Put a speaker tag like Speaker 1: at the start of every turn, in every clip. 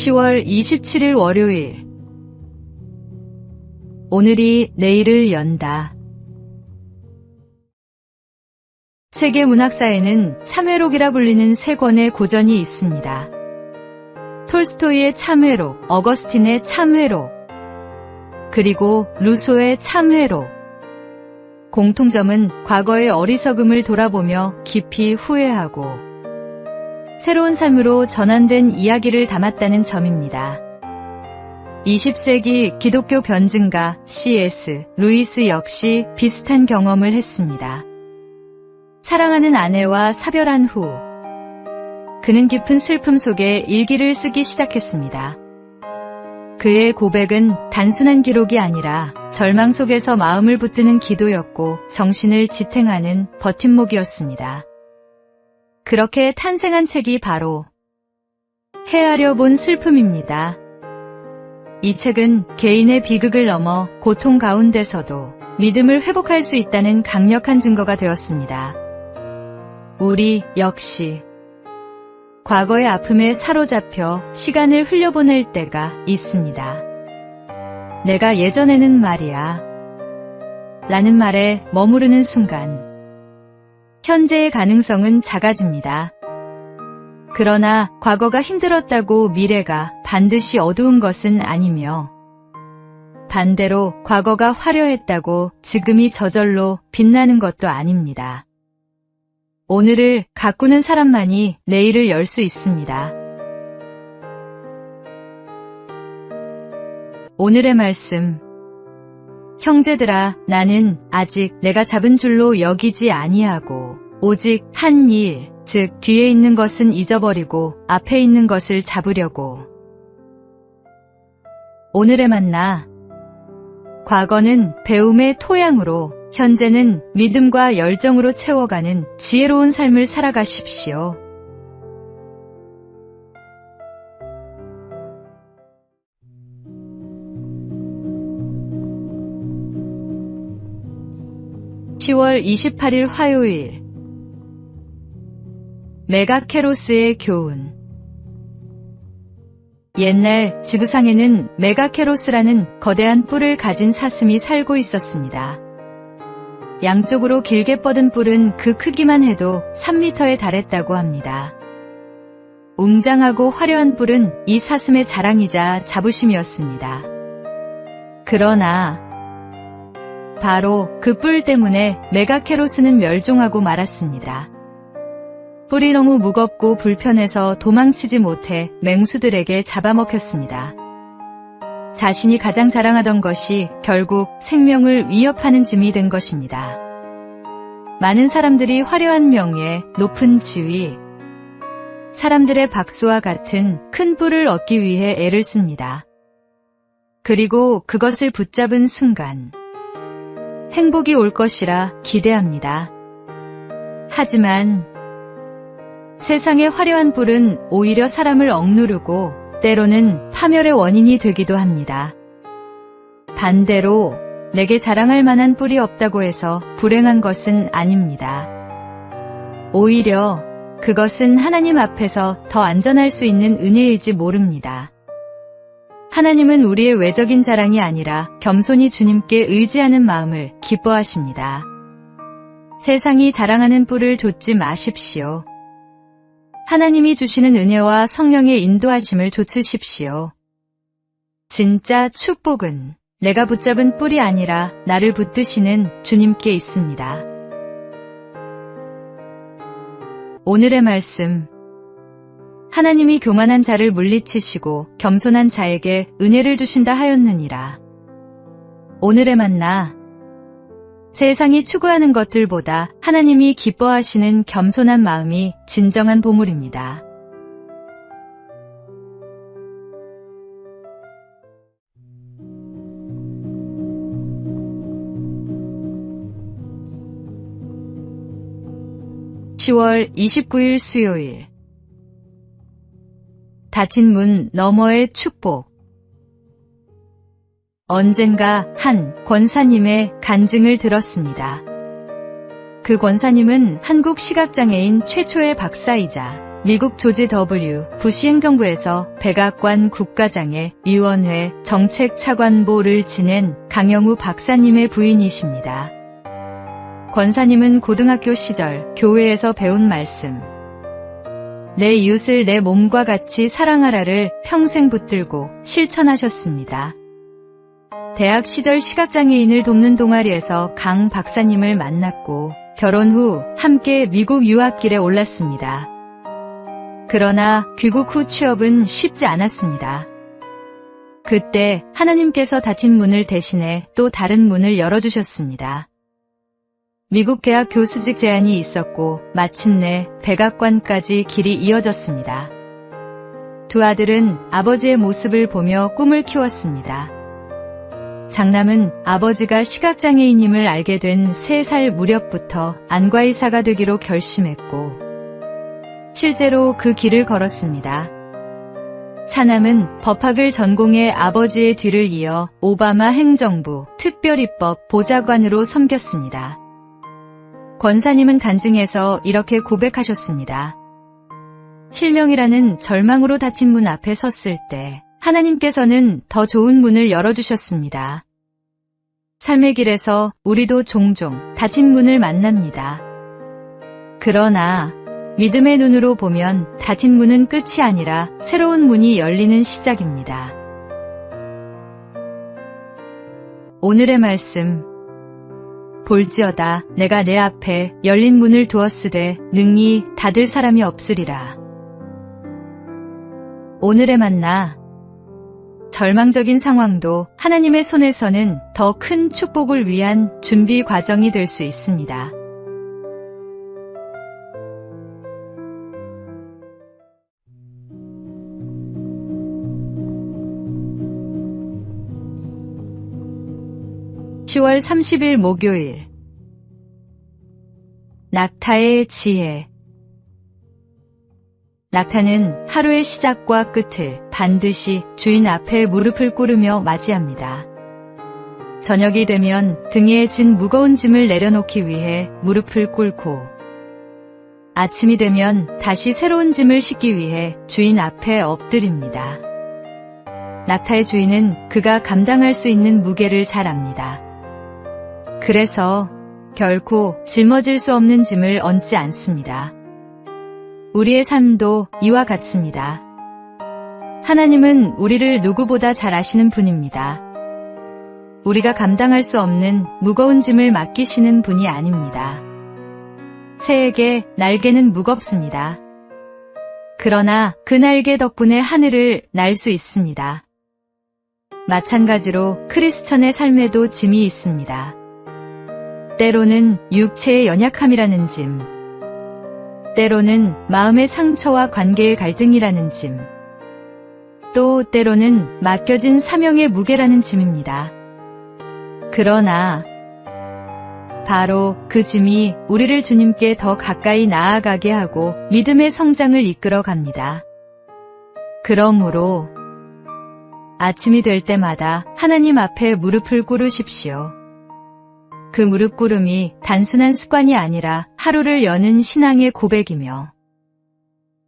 Speaker 1: 10월 27일 월요일. 오늘이 내일을 연다. 세계 문학사에는 참회록이라 불리는 세 권의 고전이 있습니다. 톨스토이의 참회록, 어거스틴의 참회록, 그리고 루소의 참회록. 공통점은 과거의 어리석음을 돌아보며 깊이 후회하고 새로운 삶으로 전환된 이야기를 담았다는 점입니다. 20세기 기독교 변증가 C.S. 루이스 역시 비슷한 경험을 했습니다. 사랑하는 아내와 사별한 후 그는 깊은 슬픔 속에 일기를 쓰기 시작했습니다. 그의 고백은 단순한 기록이 아니라 절망 속에서 마음을 붙드는 기도였고 정신을 지탱하는 버팀목이었습니다. 그렇게 탄생한 책이 바로 헤아려 본 슬픔입니다. 이 책은 개인의 비극을 넘어 고통 가운데서도 믿음을 회복할 수 있다는 강력한 증거가 되었습니다. 우리 역시 과거의 아픔에 사로잡혀 시간을 흘려보낼 때가 있습니다. 내가 예전에는 말이야 라는 말에 머무르는 순간 현재의 가능성은 작아집니다. 그러나 과거가 힘들었다고 미래가 반드시 어두운 것은 아니며 반대로 과거가 화려했다고 지금이 저절로 빛나는 것도 아닙니다. 오늘을 가꾸는 사람만이 내일을 열 수 있습니다. 오늘의 말씀. 형제들아, 나는 아직 내가 잡은 줄로 여기지 아니하고 오직 한 일, 즉 뒤에 있는 것은 잊어버리고 앞에 있는 것을 잡으려고. 오늘의 만나. 과거는 배움의 토양으로, 현재는 믿음과 열정으로 채워가는 지혜로운 삶을 살아가십시오. (10월 28일) 화요일. 메가케로스의 교훈. 옛날 지구상에는 메가케로스라는 거대한 뿔을 가진 사슴이 살고 있었습니다. 양쪽으로 길게 뻗은 뿔은 그 크기만 해도 3m에 달했다고 합니다. 웅장하고 화려한 뿔은 이 사슴의 자랑이자 자부심이었습니다. 그러나 바로 그 뿔 때문에 메가케로스는 멸종하고 말았습니다. 뿔이 너무 무겁고 불편해서 도망치지 못해 맹수들에게 잡아먹혔습니다. 자신이 가장 자랑하던 것이 결국 생명을 위협하는 짐이 된 것입니다. 많은 사람들이 화려한 명예, 높은 지위, 사람들의 박수와 같은 큰 뿔을 얻기 위해 애를 씁니다. 그리고 그것을 붙잡은 순간 행복이 올 것이라 기대합니다. 하지만 세상의 화려한 뿔은 오히려 사람을 억누르고 때로는 파멸의 원인이 되기도 합니다. 반대로 내게 자랑할 만한 뿔이 없다고 해서 불행한 것은 아닙니다. 오히려 그것은 하나님 앞에서 더 안전할 수 있는 은혜일지 모릅니다. 하나님은 우리의 외적인 자랑이 아니라 겸손히 주님께 의지하는 마음을 기뻐하십니다. 세상이 자랑하는 뿔을 좇지 마십시오. 하나님이 주시는 은혜와 성령의 인도하심을 좇으십시오. 진짜 축복은 내가 붙잡은 뿔이 아니라 나를 붙드시는 주님께 있습니다. 오늘의 말씀. 하나님이 교만한 자를 물리치시고 겸손한 자에게 은혜를 주신다 하였느니라. 오늘의 만나. 세상이 추구하는 것들보다 하나님이 기뻐하시는 겸손한 마음이 진정한 보물입니다. (10월 29일) 수요일. 닫힌 문 너머의 축복. 언젠가 한 권사님의 간증을 들었습니다. 그 권사님은 한국 시각장애인 최초의 박사이자 미국 조지 W. 부시 행정부에서 백악관 국가장애 위원회 정책차관보를 지낸 강영우 박사님의 부인이십니다. 권사님은 고등학교 시절 교회에서 배운 말씀, 내 이웃을 내 몸과 같이 사랑하라를 평생 붙들고 실천하셨습니다. 대학 시절 시각장애인을 돕는 동아리에서 강 박사님을 만났고 결혼 후 함께 미국 유학길에 올랐습니다. 그러나 귀국 후 취업은 쉽지 않았습니다. 그때 하나님께서 닫힌 문을 대신해 또 다른 문을 열어주셨습니다. 미국 대학 교수직 제안이 있었고 마침내 백악관까지 길이 이어졌습니다. 두 아들은 아버지의 모습을 보며 꿈을 키웠습니다. 장남은 아버지가 시각장애인임을 알게 된 3살 무렵부터 안과의사가 되기로 결심했고 실제로 그 길을 걸었습니다. 차남은 법학을 전공해 아버지의 뒤를 이어 오바마 행정부 특별입법 보좌관으로 섬겼습니다. 권사님은 간증에서 이렇게 고백하셨습니다. 실명이라는 절망으로 닫힌 문 앞에 섰을 때 하나님께서는 더 좋은 문을 열어주셨습니다. 삶의 길에서 우리도 종종 닫힌 문을 만납니다. 그러나 믿음의 눈으로 보면 닫힌 문은 끝이 아니라 새로운 문이 열리는 시작입니다. 오늘의 말씀, 볼지어다 내가 내 앞에 열린 문을 두었으되 능히 닫을 사람이 없으리라. 오늘의 만나, 절망적인 상황도 하나님의 손에서는 더 큰 축복을 위한 준비 과정이 될 수 있습니다. (10월 30일) 목요일. 낙타의 지혜. 낙타는 하루의 시작과 끝을 반드시 주인 앞에 무릎을 꿇으며 맞이합니다. 저녁이 되면 등에 진 무거운 짐을 내려놓기 위해 무릎을 꿇고 아침이 되면 다시 새로운 짐을 싣기 위해 주인 앞에 엎드립니다. 낙타의 주인은 그가 감당할 수 있는 무게를 잘 압니다. 그래서 결코 짊어질 수 없는 짐을 얹지 않습니다. 우리의 삶도 이와 같습니다. 하나님은 우리를 누구보다 잘 아시는 분입니다. 우리가 감당할 수 없는 무거운 짐을 맡기시는 분이 아닙니다. 새에게 날개는 무겁습니다. 그러나 그 날개 덕분에 하늘을 날 수 있습니다. 마찬가지로 크리스천의 삶에도 짐이 있습니다. 때로는 육체의 연약함이라는 짐, 때로는 마음의 상처와 관계의 갈등이라는 짐, 또 때로는 맡겨진 사명의 무게라는 짐입니다. 그러나 바로 그 짐이 우리를 주님께 더 가까이 나아가게 하고 믿음의 성장을 이끌어 갑니다. 그러므로 아침이 될 때마다 하나님 앞에 무릎을 꿇으십시오. 그 무릎 꿇음이 단순한 습관이 아니라 하루를 여는 신앙의 고백이며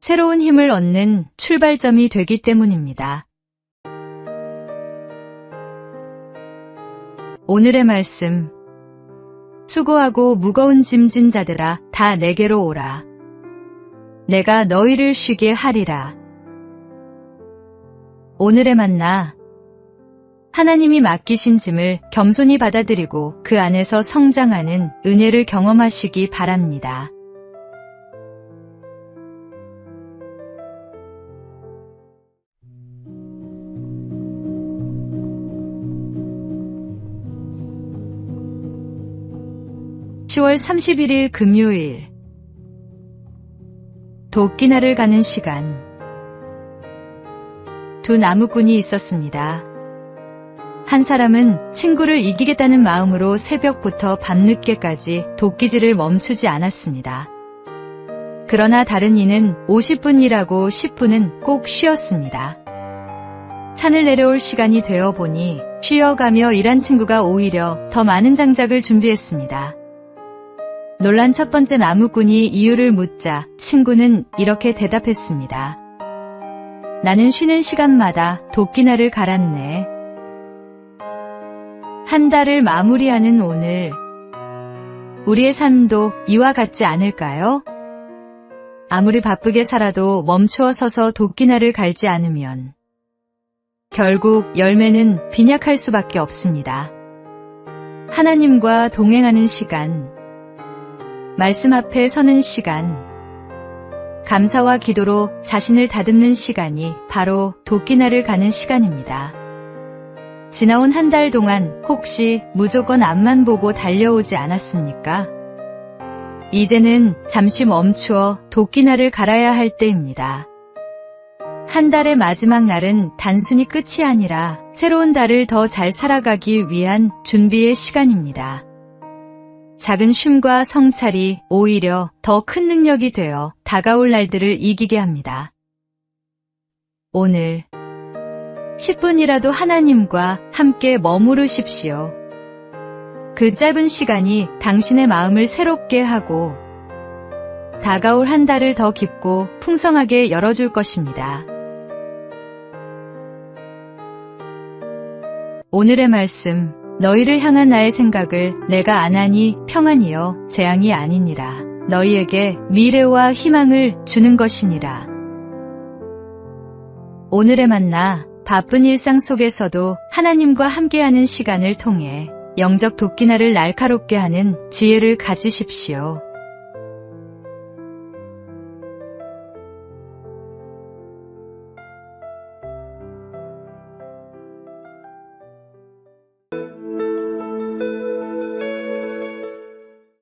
Speaker 1: 새로운 힘을 얻는 출발점이 되기 때문입니다. 오늘의 말씀, 수고하고 무거운 짐진 자들아 다 내게로 오라. 내가 너희를 쉬게 하리라. 오늘의 만나, 하나님이 맡기신 짐을 겸손히 받아들이고 그 안에서 성장하는 은혜를 경험하시기 바랍니다. (10월 31일) 금요일. 도끼날을 가는 시간. 두 나무꾼이 있었습니다. 한 사람은 친구를 이기겠다는 마음으로 새벽부터 밤늦게까지 도끼질을 멈추지 않았습니다. 그러나 다른 이는 50분 일하고 10분은 꼭 쉬었습니다. 산을 내려올 시간이 되어 보니 쉬어가며 일한 친구가 오히려 더 많은 장작을 준비했습니다. 놀란 첫 번째 나무꾼이 이유를 묻자 친구는 이렇게 대답했습니다. 나는 쉬는 시간마다 도끼날을 갈았네. 한 달을 마무리하는 오늘, 우리의 삶도 이와 같지 않을까요? 아무리 바쁘게 살아도 멈추어 서서 도끼날을 갈지 않으면 결국 열매는 빈약할 수밖에 없습니다. 하나님과 동행하는 시간, 말씀 앞에 서는 시간, 감사와 기도로 자신을 다듬는 시간이 바로 도끼날을 가는 시간입니다. 지나온 한 달 동안 혹시 무조건 앞만 보고 달려오지 않았습니까? 이제는 잠시 멈추어 도끼날을 갈아야 할 때입니다. 한 달의 마지막 날은 단순히 끝이 아니라 새로운 달을 더 잘 살아가기 위한 준비의 시간입니다. 작은 쉼과 성찰이 오히려 더 큰 능력이 되어 다가올 날들을 이기게 합니다. 오늘 10분이라도 하나님과 함께 머무르십시오. 그 짧은 시간이 당신의 마음을 새롭게 하고 다가올 한 달을 더 깊고 풍성하게 열어줄 것입니다. 오늘의 말씀, 너희를 향한 나의 생각을 내가 아나니 평안이요 재앙이 아니니라. 너희에게 미래와 희망을 주는 것이니라. 오늘의 만나, 바쁜 일상 속에서도 하나님과 함께하는 시간을 통해 영적 도끼날을 날카롭게 하는 지혜를 가지십시오.